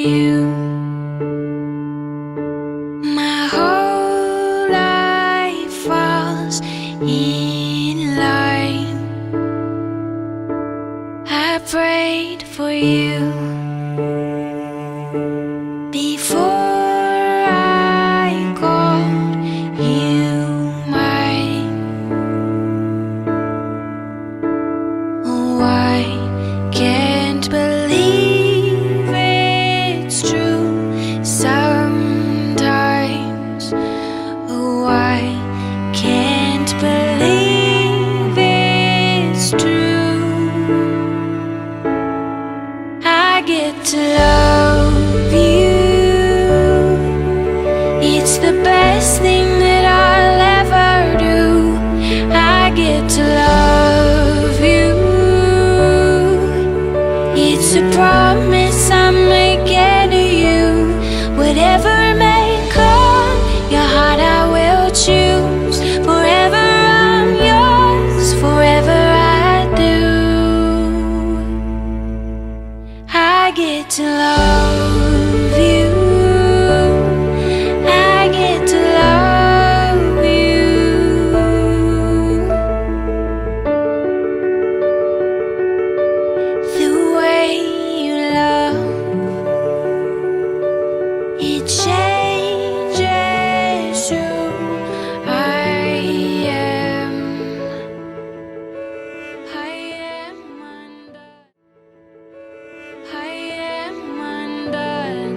you. My whole life falls in line. I prayed for you before I called you mine. Oh, I can't believe it's true sometimes. Oh, I can't believe it's true. I get to love you. It's the best thing that I'll ever do. I get to love you. It's a promise I'm making to you. Whatever may come, your heart I will choose. Forever I'm yours, forever I do. I get to love you. I get to love you. The way you love, it changes who I am. I am undone. I am undone.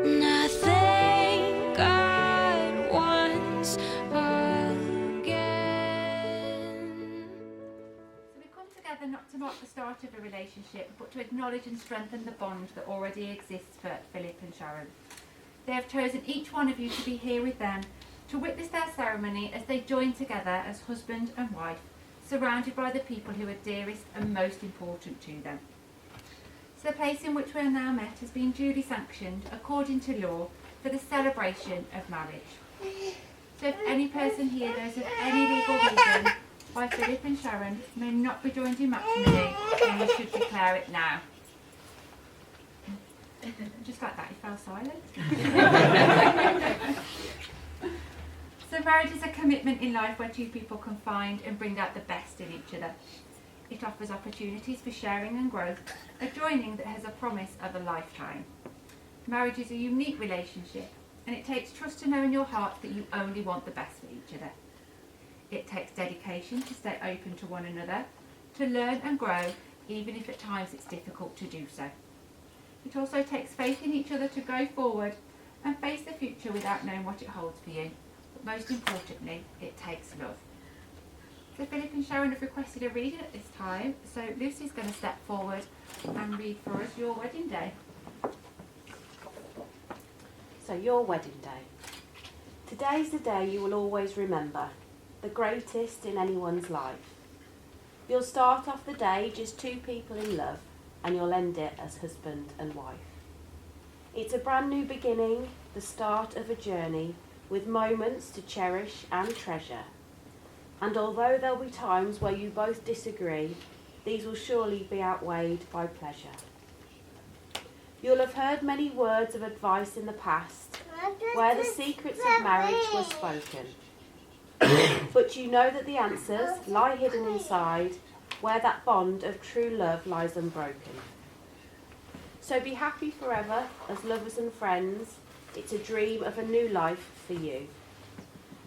And I thank God once again. So we come together not to mark the start of a relationship, but to acknowledge and strengthen the bond that already exists for Philip and Sharon. They have chosen each one of you to be here with them, to witness their ceremony as they join together as husband and wife, surrounded by the people who are dearest and most important to them. So the place in which we are now met has been duly sanctioned, according to law, for the celebration of marriage. So if any person here knows of any legal reason why Philip and Sharon may not be joined in matrimony, then we should declare it now. Just like that, he fell silent. So marriage is a commitment in life where two people can find and bring out the best in each other. It offers opportunities for sharing and growth, a joining that has a promise of a lifetime. Marriage is a unique relationship, and it takes trust to know in your heart that you only want the best for each other. It takes dedication to stay open to one another, to learn and grow, even if at times it's difficult to do so. It also takes faith in each other to go forward and face the future without knowing what it holds for you. But most importantly, it takes love. So Philip and Sharon have requested a reading at this time, so Lucy's going to step forward and read for us your wedding day. So your wedding day. Today's the day you will always remember, the greatest in anyone's life. You'll start off the day just two people in love, and you'll end it as husband and wife. It's a brand new beginning, the start of a journey, with moments to cherish and treasure. And although there'll be times where you both disagree, these will surely be outweighed by pleasure. You'll have heard many words of advice in the past, where the secrets of marriage were spoken. But you know that the answers lie hidden inside, where that bond of true love lies unbroken. So be happy forever as lovers and friends. It's a dream of a new life for you.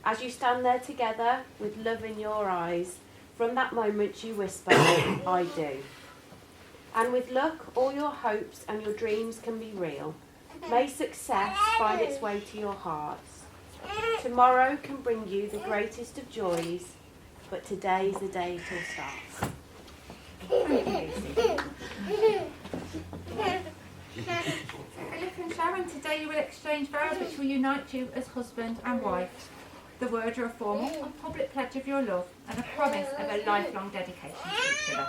As you stand there together with love in your eyes, from that moment you whisper, I do. And with luck, all your hopes and your dreams can be real. May success find its way to your hearts. Tomorrow can bring you the greatest of joys, but today's the day it all starts. Philip and Sharon, today you will exchange vows which will unite you as husband and wife. The words are a formal and public pledge of your love and a promise of a lifelong dedication to each other.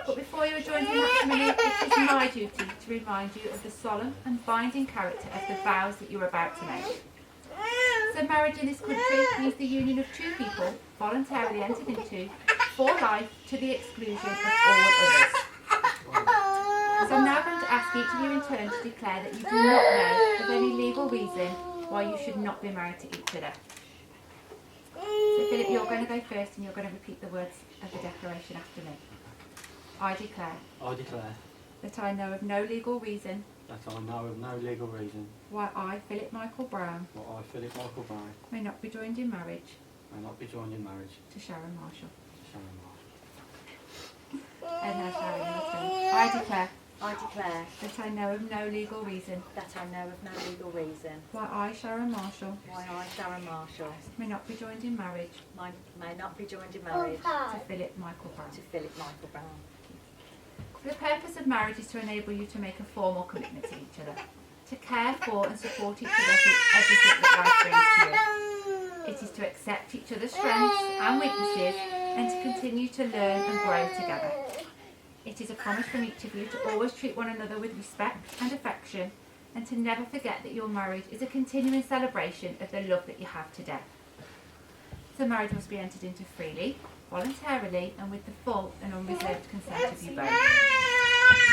But before you are joined in matrimony, it is my duty to remind you of the solemn and binding character of the vows that you are about to make. So marriage in this country means the union of two people voluntarily entered into for life to the exclusion of all others. So I'm now going to to ask each of you in turn to declare that you do not know of any legal reason why you should not be married to each other. So Philip, you're going to go first and you're going to repeat the words of the declaration after me. I declare that I know of no legal reason why I, Philip Michael Brown, may not be joined in marriage to Sharon Marshall. And now Sharon, your turn. I declare that I know of no legal reason why I, Sharon Marshall, may not be joined in marriage to Philip Michael Brown. The purpose of marriage is to enable you to make a formal commitment to each other, to care for and support each other through everything that life brings to you. It is to accept each other's strengths and weaknesses and to continue to learn and grow together. It is a promise from each of you to always treat one another with respect and affection and to never forget that your marriage is a continuing celebration of the love that you have today. So marriage must be entered into freely, voluntarily and with the full and unreserved consent of you both.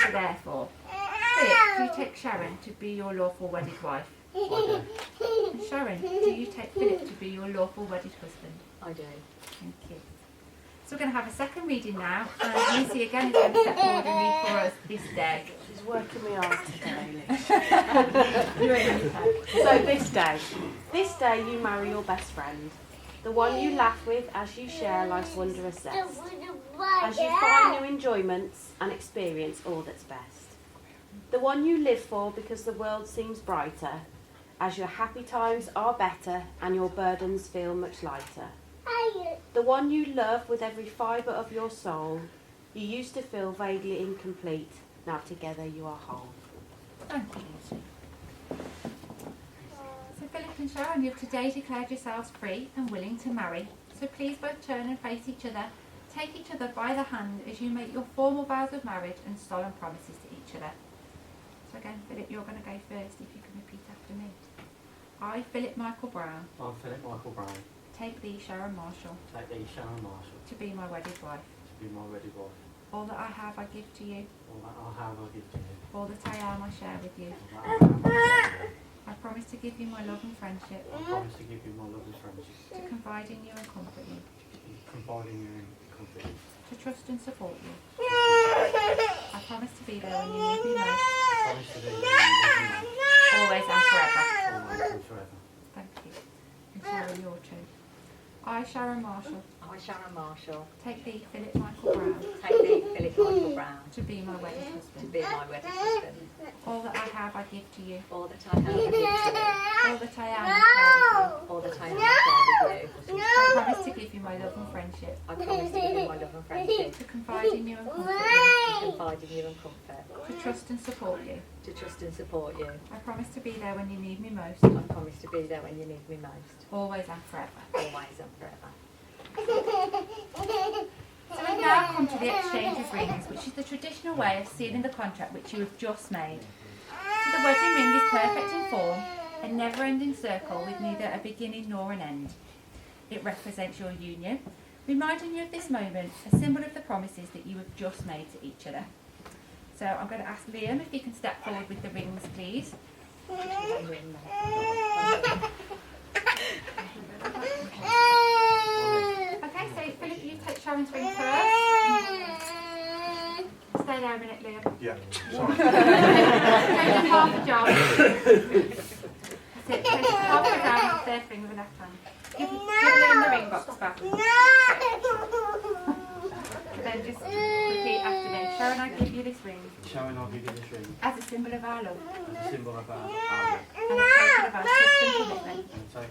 So therefore, Philip, do you take Sharon to be your lawful wedded wife? I do. And Sharon, do you take Philip to be your lawful wedded husband? I do. Thank you. So we're going to have a second reading now, and Lucy again is going to step forward and read for us this day. She's working me hard today, You're in the pack. So this day you marry your best friend, the one you laugh with as you share life's wondrous zest, as you find new enjoyments and experience all that's best. The one you live for because the world seems brighter, as your happy times are better and your burdens feel much lighter. The one you love with every fibre of your soul, you used to feel vaguely incomplete, now together you are whole. Thank you, Lucy. So Philip and Sharon, you have today declared yourselves free and willing to marry. So please both turn and face each other. Take each other by the hand as you make your formal vows of marriage and solemn promises to each other. So again, Philip, you're going to go first if you can repeat after me. I, Philip Michael Brown, take thee, Sharon Marshall, to be my wedded wife. All that I have I give to you. All that I am I share with you. I promise to give you my love and friendship, to confide in you and comfort you, to trust and support you. I promise to be there when you need me most, always and forever. Thank you. And Sharon, your turn. I, Sharon Marshall, take thee, Philip Michael Brown, to be my wedded husband. All that I have I give to you. All that I am I share with you. I promise to give you my love and friendship, to confide in you and comfort you, to trust and support you. I promise to be there when you need me most, always and forever. So we now come to the exchange of rings, which is the traditional way of sealing the contract which you have just made. So the wedding ring is perfect in form, a never-ending circle with neither a beginning nor an end. It represents your union, reminding you of this moment, a symbol of the promises that you have just made to each other. So I'm going to ask Liam if he can step forward with the rings, please. Okay, so Philip, you take Sharon's ring first. Stay there a minute, Liam. Yeah. Take half a job. That's it. Take halfway down the third ring with the left hand. Give Liam the ring box back. Then just repeat after me. Sharon, I give you this ring. As a symbol of our love. And a token of our trust and commitment. Trust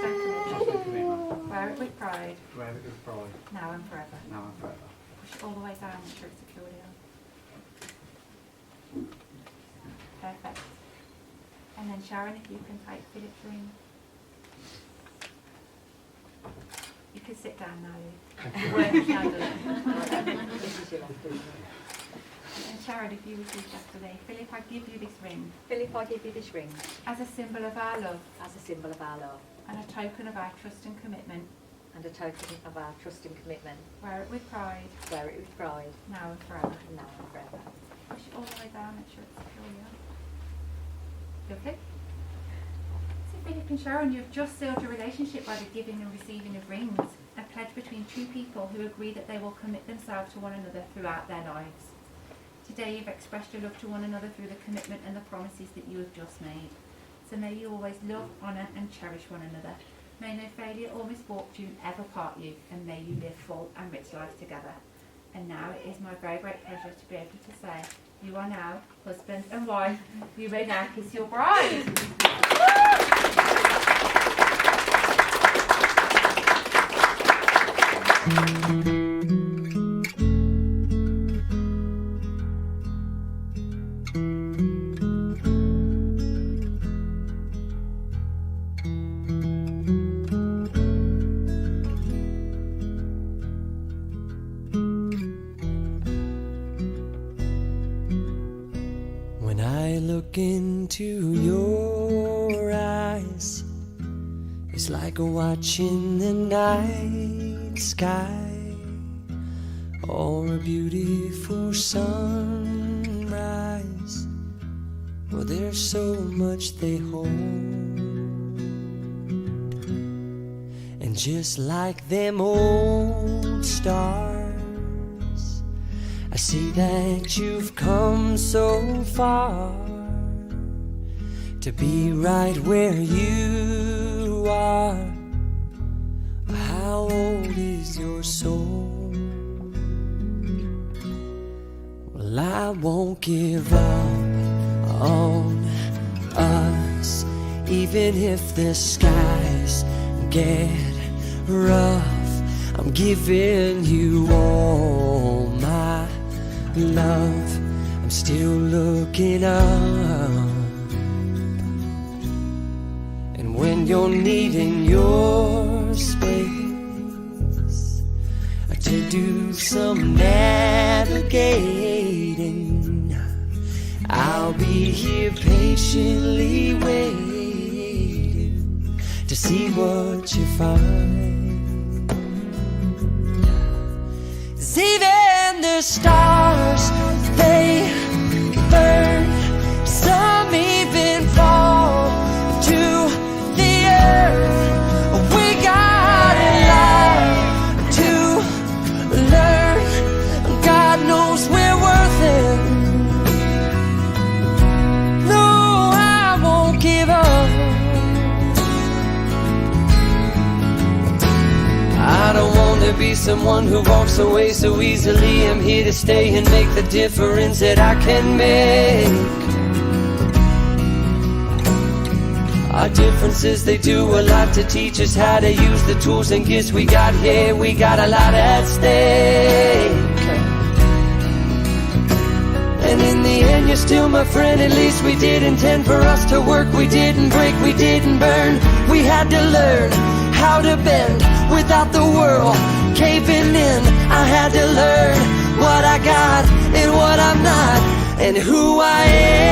and commitment. Wear it with pride. Now and forever. Push it all the way down and put it securely on. Perfect. And then Sharon, if you can take Philip's ring. You can sit down now. Work is now done. And Sharon, if you repeat after me. Philip, I give you this ring. As a symbol of our love. And a token of our trust and commitment. Wear it with pride. Now and forever. Push it all the way down, make sure it's secure, yeah. Lovely. So Philip and Sharon, you've just sealed your relationship by the giving and receiving of rings, a pledge between two people who agree that they will commit themselves to one another throughout their lives. Today you've expressed your love to one another through the commitment and the promises that you have just made. So may you always love, honour and cherish one another. May no failure or misfortune ever part you, and may you live full and rich lives together. And now it is my very great pleasure to be able to say, you are now husband and wife. You may now kiss your bride. When I look into your eyes, it's like watching the night sky or a beautiful sunrise. Well, there's so much they hold, and just like them old stars, I see that you've come so far to be right where you are. How old is your soul? Well, I won't give up on us, even if the skies get rough. I'm giving you all my love. I'm still looking up, and when you're needing your space to do some navigating, I'll be here patiently waiting to see what you find. 'Cause even the stars, they burn. Some even fall to the earth. We got a lot to learn. God knows we're worth it. No, I won't give up. I don't want to be someone who walks away so easily. I'm here to stay and make the difference that I can make. Our differences, they do a lot to teach us how to use the tools and gifts we got here. We got a lot at stake, and in the end you're still my friend. At least we did intend for us to work. We didn't break, we didn't burn. We had to learn how to bend without the world caving in. I had to learn what I got and what I'm not, and who I am.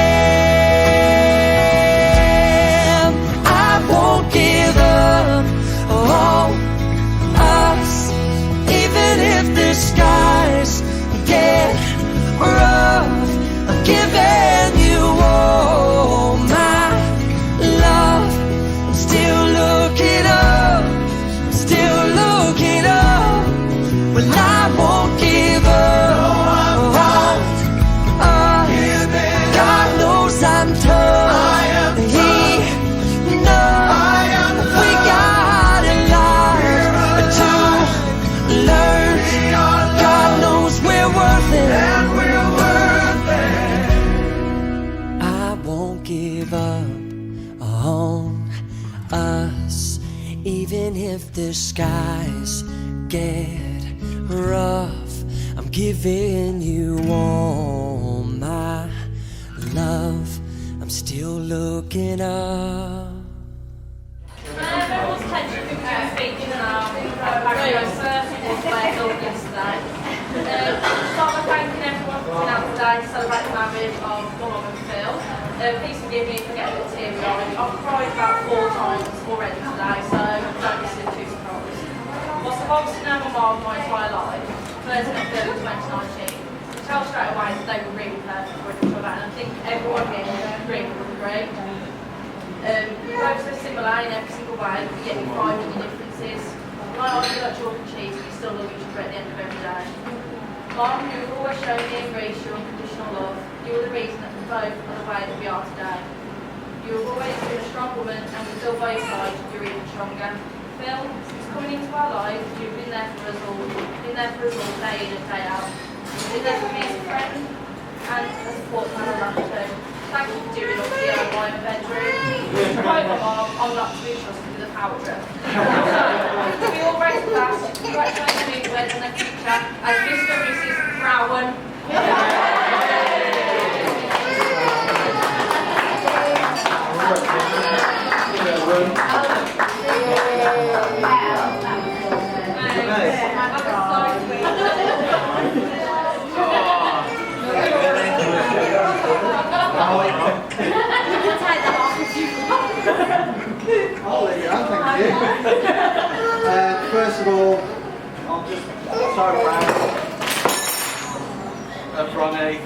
I won't give up on us, even if the skies get rough. I'm giving you all my love. I'm still looking up, still looking up. Well, I won't give up on us. God knows I'm tough. He knows we got a lot to learn. God knows we're worth it. I won't give up on us, even if the skies get rough. I'm giving you all my love. I'm still looking up. Everyone's pledging to speech now. Apparently, my first was played up yesterday. Start by thanking everyone for coming out today to celebrate the marriage of Mum and Phil. Please forgive me for getting a bit teary-eyed. I've cried about 4 times already today, so don't be too surprised. Whilst I've obviously known my mum my entire life, first met Phil in 2019. tell straight away that they were really perfect for each other, and I think everyone here would agree. We're both so similar in every single way, but yet we find many differences. We might argue like chalk and cheese, but we still love each other at the end of every day. Mom, you've always shown me and Grace your unconditional love. You are the reason that we both are the way that we are today. You have always been a strong woman, and with Phil by your side, you're even stronger. Phil, since coming into our lives, you've been there for us all. Been there for us all, day in and day out. You've been there for me as a friend and a support man on that too. Thank you for doing up the DIY in the bedroom. Right, my mom, I'm not to be trusted with a power trip. We all raised class. Congratulations to and their teacher as Mr. and Mrs. Brown. I'll let you on, thank you. First of all, I'm just so proud of Ronnie.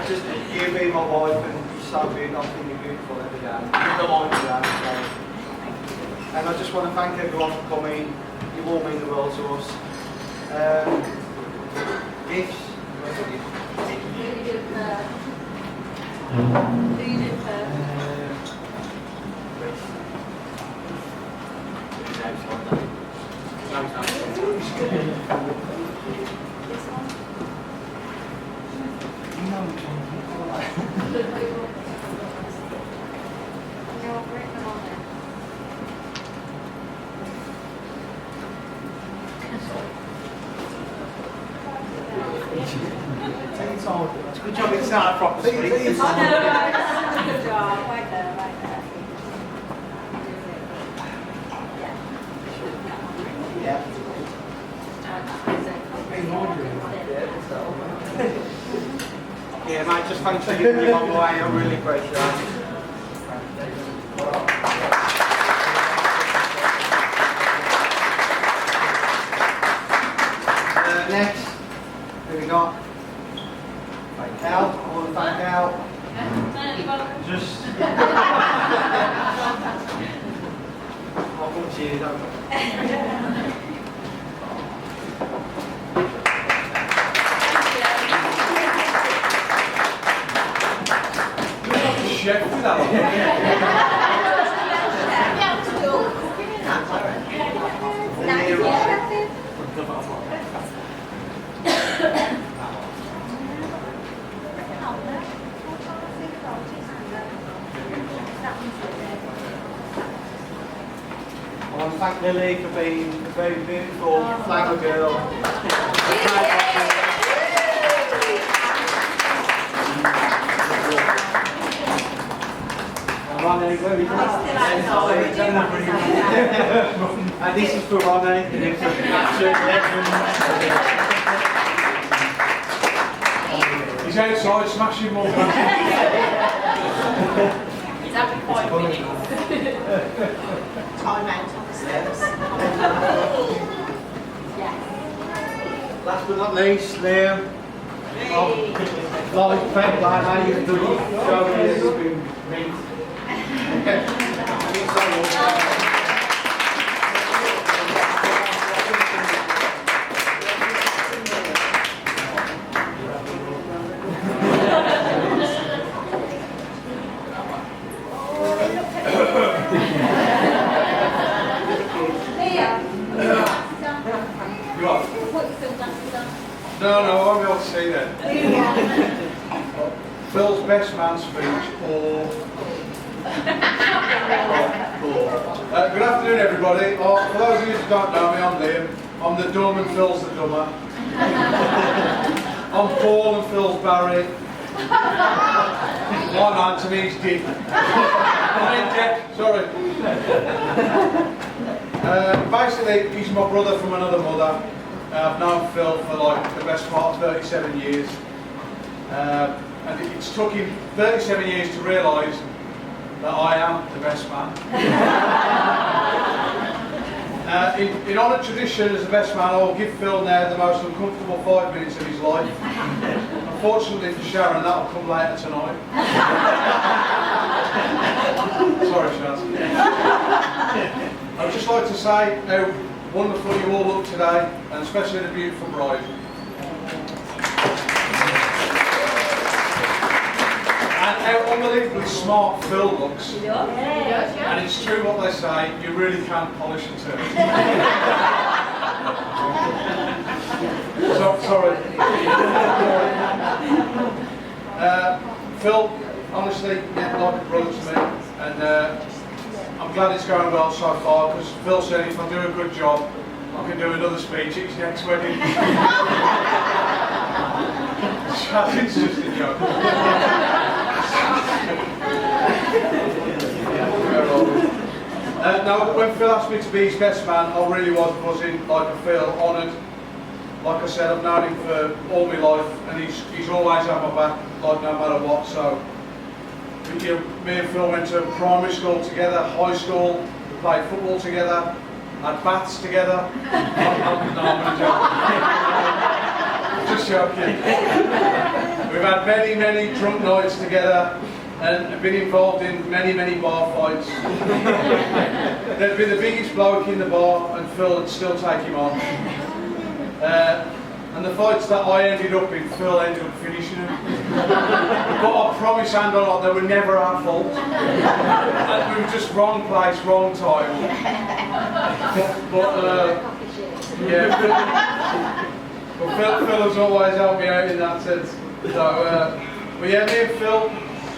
Just you being my wife and you so being nothing you're beautiful every day. You're the wife today, so. And I just want to thank everyone for coming. You all mean the world to us. Gifts. Where's the gift? It's a good job it's not a proper street. Good job, right there, right there. Yeah. Yeah, mate, just thanks for giving me one away. I really appreciate it. Next, who we got? Thank Cal. I want to thank Cal. Just. I'll come to you, don't I? Chef with that I want to thank Lily for being a very beautiful flower girl. Ronnie, where are you and this is for Ronnie, it's an absolute legend. He's outside smashing more. It's having 5 minutes. Time out on the steps. Yes. Last but not least, Liam. Life, fair play, mate, you've done your job, it's been great. No, I won't be able to say that. Phil's best man speech, or... good afternoon, everybody. For those of you who don't know me, I'm Liam. I'm the dumb and Phil's the dumber. I'm Paul and Phil's Barry. My Anthony's Dick. I'm Dick, sorry. Basically, he's my brother from another mother. I've known Phil for like the best part of 37 years. And it's took him 37 years to realise that I am the best man. In honour tradition as the best man, I will give Phil now the most uncomfortable 5 minutes of his life. Unfortunately for Sharon, that will come later tonight. Sorry, Sharon. I'd just like to say how wonderful you all look today, and especially the beautiful bride. And how unbelievably smart Phil looks. And it's true what they say, you really can polish a turd. Sorry. Phil, honestly, you're like a brother to me, and I'm glad it's going well so far, because Phil said if I do a good job, I can do another speech at his next wedding. It's just a joke. Now, when Phil asked me to be his best man, I really was buzzing, like I feel honoured. Like I said, I've known him for all my life, and he's always had my back, like no matter what. So, me and Phil went to primary school together, high school, we played football together, had baths together. No, I'm only joking. Just joking. We've had many, many drunk nights together, and been involved in many, many bar fights. There'd be the biggest bloke in the bar, and Phil would still take him on. And the fights that I ended up in, Phil ended up finishing them. But I promise and a lot, they were never our fault. And we were just wrong place, wrong time. But Phil has always helped me out in that sense. So, but yeah, me and Phil,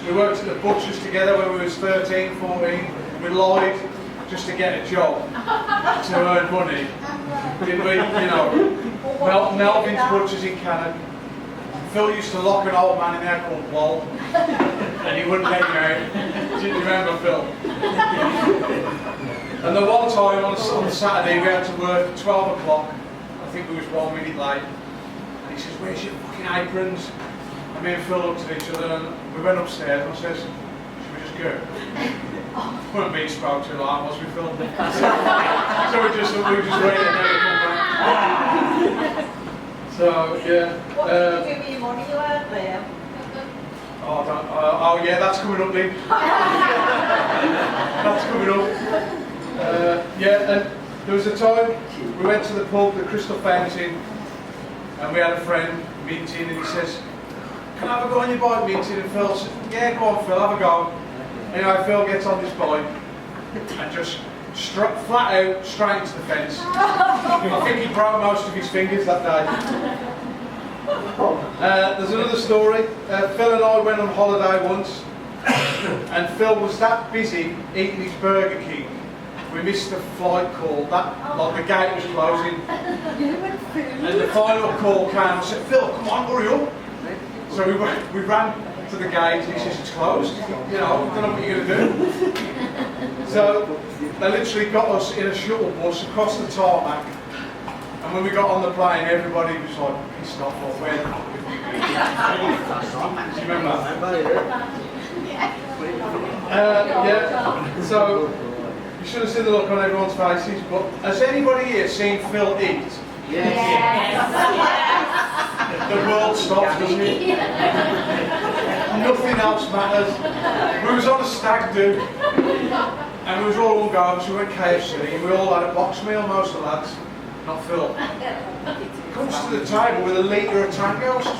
we worked at the butcher's together when we was 13, 14. We lied just to get a job, to earn money. Didn't we? You know, Melvin's Butchers in Cannon. Phil used to lock an old man in there called Wall, and he wouldn't let him out. Do you remember, Phil? And the one time on Saturday we had to work at 12 o'clock. I think we was 1 minute late. And he says, "Where's your fucking aprons?" And me and Phil looked at each other and we went upstairs and I says, "Should we just go?" Weren't being spoke to like, was we, Phil? So we just waited and never come back. So yeah. What did you do with your money you earned there? Oh yeah, that's coming up, Lee. That's coming up. Yeah, and there was a time we went to the pub, the Crystal Fountain, and we had a friend, Mintin, and he says, "Can I have a go on your bike, Mintin?" And Phil said, "Yeah, go on, Phil, have a go." Anyway, Phil gets on this bike and just flat out straight into the fence. I think he broke most of his fingers that day. There's another story. Phil and I went on holiday once, and Phil was that busy eating his Burger King, we missed the flight call. Like the gate was closing, and the final call came. I said, "Phil, come on, hurry up!" So we ran to the gate, and he says, "It's closed. You know, I don't know what you're going to do." So they literally got us in a shuttle bus across the tarmac. And when we got on the plane, everybody was like pissed off. Like, where the fuck have you been? Do you remember that? Yeah. So you should have seen the look on everyone's faces. But has anybody here seen Phil eat? Yes. The world stops, doesn't it? Nothing else matters. We was on a stag do, and we was all on go. So we went KFC, and we all had a box meal. Most of the lads. Not Phil. He comes to the table with a litre of Tango. Says,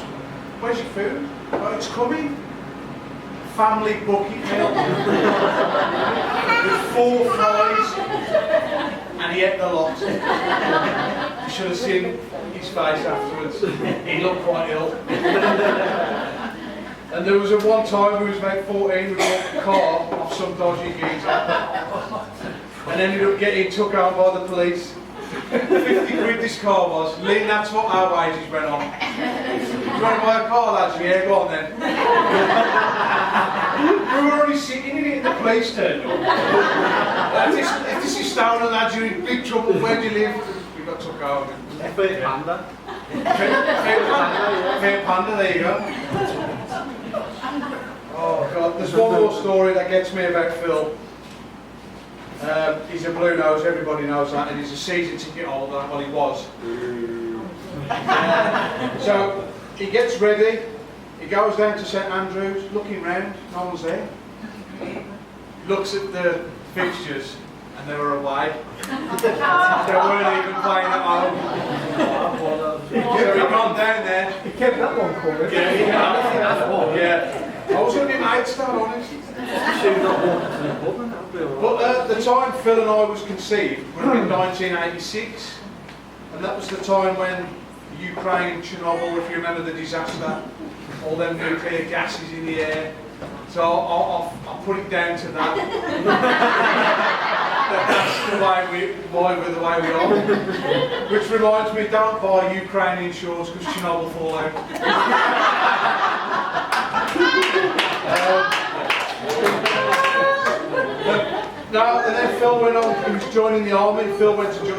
"Where's your food?" "Oh, it's coming." Family bucket meal with 4 fries, and he ate the lot. You should have seen his face afterwards. He looked quite ill. And there was one time we was about 14. We bought a car off some dodgy geezer, and ended up getting took out by the police. 50 quid this car was. Lynn, that's what our wages went on. Do you want to buy a car, lads? Yeah, go on then. We were already sitting in it and the police turned up. If this is stolen, lads, you're in big trouble. Where do you live? We got took out. Fair Panda. Fair Panda, there you go. Oh God, there's one more story that gets me about Phil. He's a blue nose, everybody knows that, and he's a season ticket holder, well he was. So he gets ready, he goes down to St Andrews, looking round, no one's there. Looks at the fixtures, and they were away. They weren't even playing at home. So he gone down there. He kept that one covered. Yeah. I was going to be mates, to be honest. But the time Phil and I was conceived would have been 1986, and that was the time when Ukraine, Chernobyl, if you remember the disaster, all them nuclear gases in the air. So I'll put it down to that. That's the way we're the way we are. Which reminds me, don't buy Ukrainian shorts because Chernobyl fall out. No, and then Phil went on, he was joining the army. Phil went to he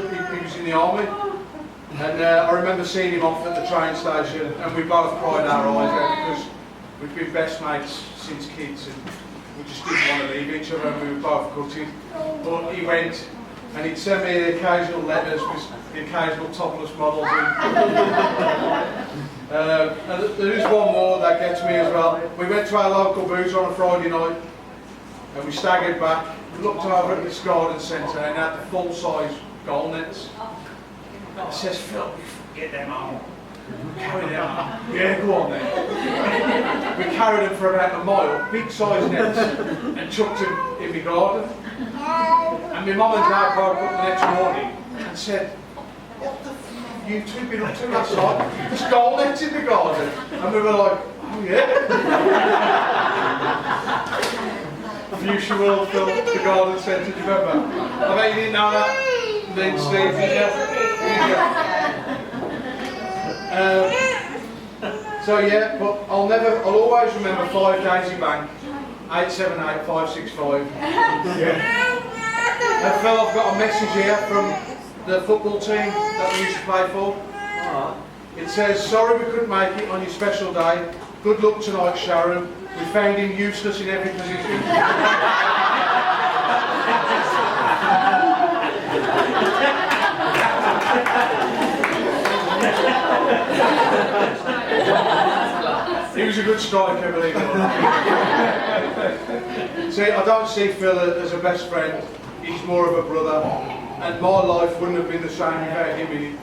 was in the army. And I remember seeing him off at the train station, and we both cried our eyes out because we've been best mates since kids, and we just didn't want to leave each other, and we were both gutted. But he went, and he'd send me the occasional letters with the occasional topless models. And there is one more that gets me as well. We went to our local boozer on a Friday night, and we staggered back, looked over at this garden centre, and had the full-size goal nets. I says, Phil, get them home. Carry them home. Yeah, go on then. We carried them for about a mile, big size nets, and chucked them in my garden. And my mum and dad woke up the next morning and said, what the f you two been up to last night? There's goal nets in the garden. And we were like, oh yeah. Fuchsia World Phil, the garden centre, do you remember? I bet you didn't know that. Then Steve, did you? So yeah, but I'll always remember 5 Daisy Bank, 878 565. Yeah. And Phil, I've got a message here from the football team that we used to play for. It says, sorry we couldn't make it on your special day. Good luck tonight, Sharon. We found him useless in every position. He was a good striker, believe it or not. See, I don't see Phil as a best friend. He's more of a brother. And my life wouldn't have been the same without him in it.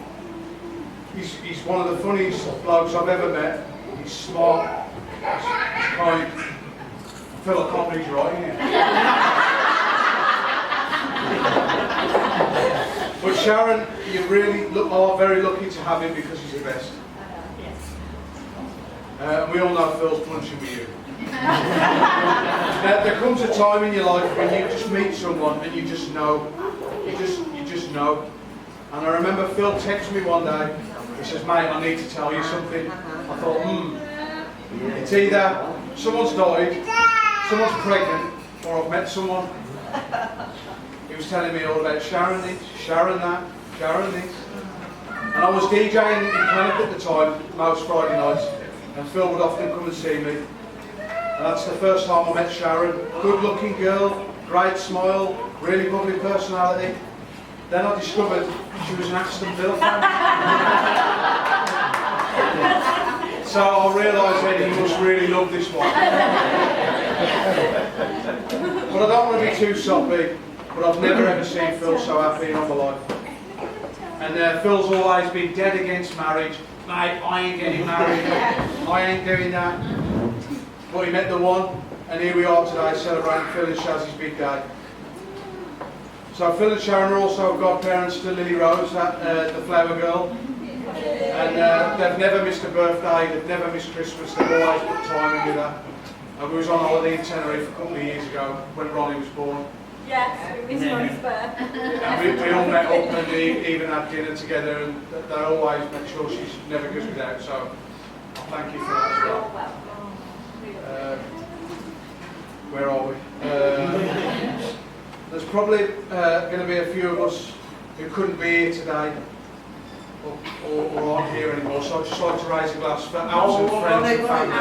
He's one of the funniest blokes I've ever met. He's smart, he's kind. Phil, I can't believe you're right, innit? But Sharon, you really are very lucky to have him because he's the best. And we all know Phil's punching with you. Now, there comes a time in your life when you just meet someone and you just know. You just know. And I remember Phil texted me one day. He says, mate, I need to tell you something. I thought, it's either someone's died, someone's pregnant, or I've met someone. He was telling me all about Sharon this, Sharon that, Sharon this. And I was DJing in Canada at the time, most Friday nights, and Phil would often come and see me. And that's the first time I met Sharon. Good looking girl, great smile, really lovely personality. Then I discovered she was an Aston Villa fan. So I realised that he must really love this one. But I don't want to be too soppy, but I've never ever seen Phil so happy in all my life. And Phil's always been dead against marriage. Mate, I ain't getting married. I ain't doing that. But he met the one, and here we are today celebrating Phil and Shazzy's big day. So Phil and Sharon are also godparents to Lily Rose, the flower girl. And they've never missed a birthday, they've never missed Christmas, they've always put time in with her. And we was on holiday in Tenerife a couple of years ago when Ronnie was born. Yes, it was Ronnie's birthday. And we all met up and even had dinner together, and they always make sure she never goes without, so thank you for that as well. Where are we? There's probably going to be a few of us who couldn't be here today or aren't here anymore, so I'd just like to raise a glass for absent friends and family.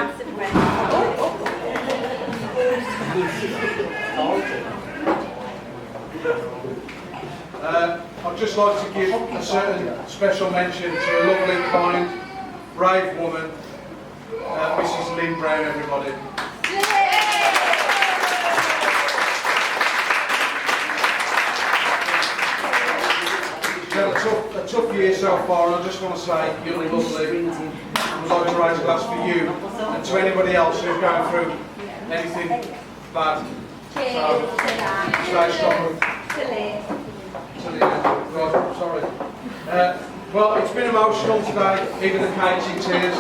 I'd just like to give a certain special mention to a lovely, kind, brave woman, Mrs. Lynn Brown, everybody. It's been a tough year so far, and I just want to say you're lovely. I'd like to raise a glass for you and to anybody else who's going through anything bad. So, stay strong. Right, sorry. Well, it's been emotional today, even the cake's in tears.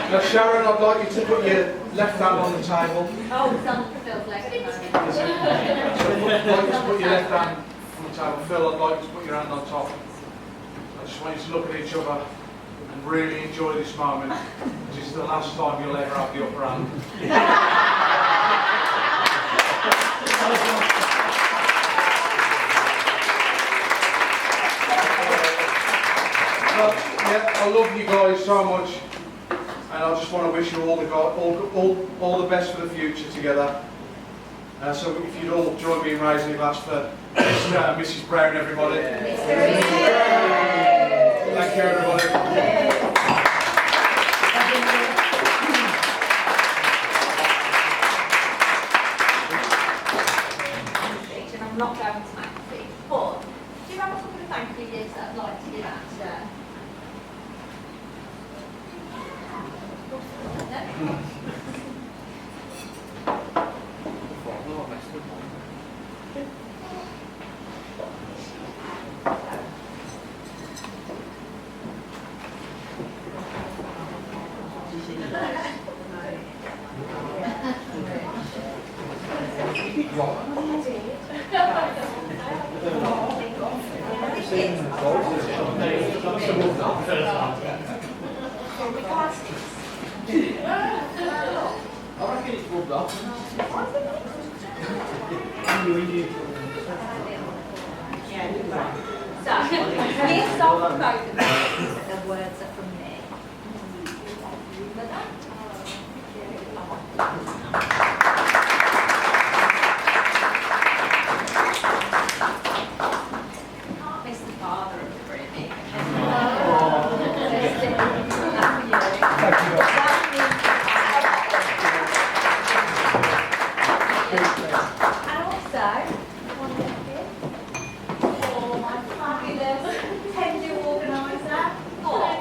Now, Sharon, I'd like you to put your left hand on the table. Oh, it's on Phil's leg at the moment. So I'd like you to put your left hand on the table. Phil, I'd like you to put your hand on top. I just want you to look at each other and really enjoy this moment. This is the last time you'll ever have the upper hand. Yeah, I love you guys so much, and I just want to wish you all the best for the future together. So if you'd all join me in raising a glass for Mrs. Brown, everybody. Thank you, everybody. I'm not going to Maxie, but do you have a couple of thank you that I'd like to give out today? No? So, here's all the both of the words are from me. Can't miss the father of the Brittany. And also, one more here. For my fabulous tender organiser, Paul.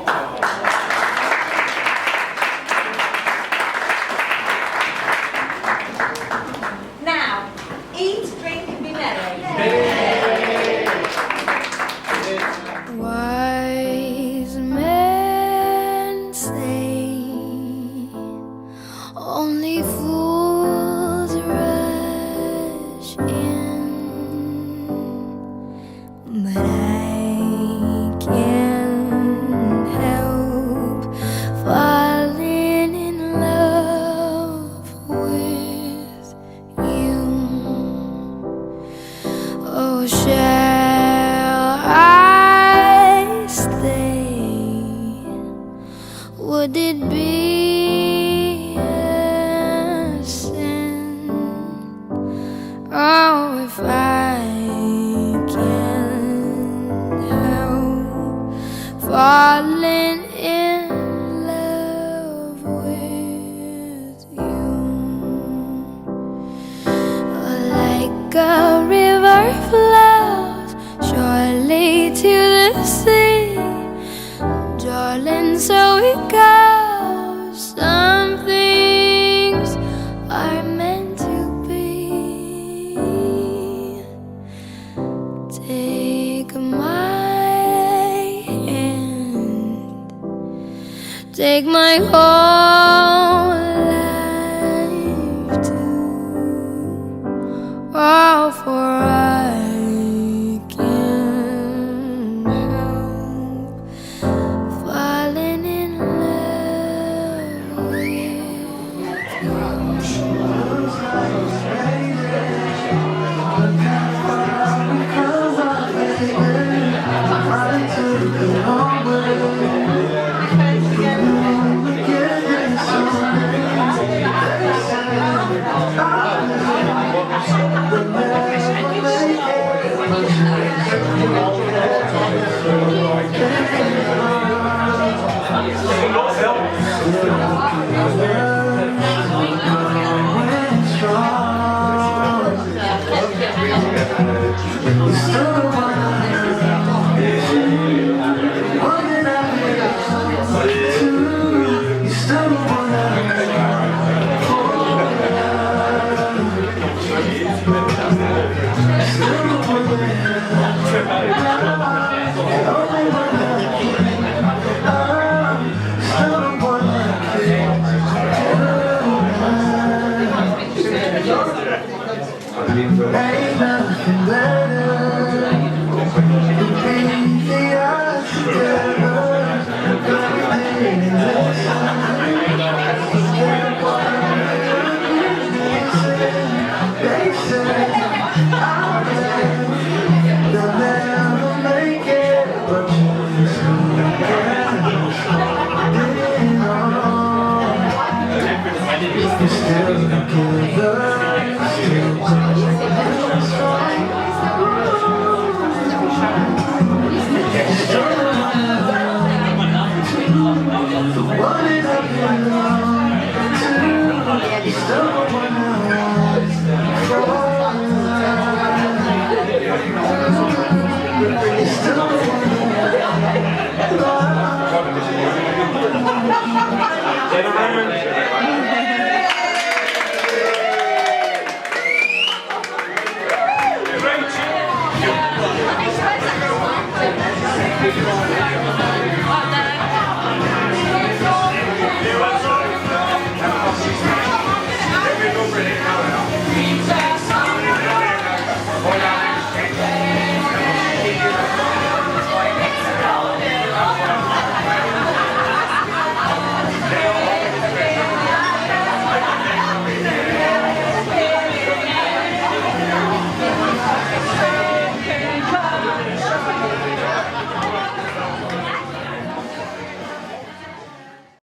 Now, eat, drink and be merry. Wise men say only fools rush in, but I can't help falling in love with you. Oh, shall I stay? Would it be a sin? Oh, if I can't help falling in love with you. Like a river flows surely to the sea, darling, so it goes. Some things are meant to be. Take my hand, take my whole life too. Oh, for I can't help falling in love with We'll never make it. Ain't nothing better than being the odds together. Everything in this life. They say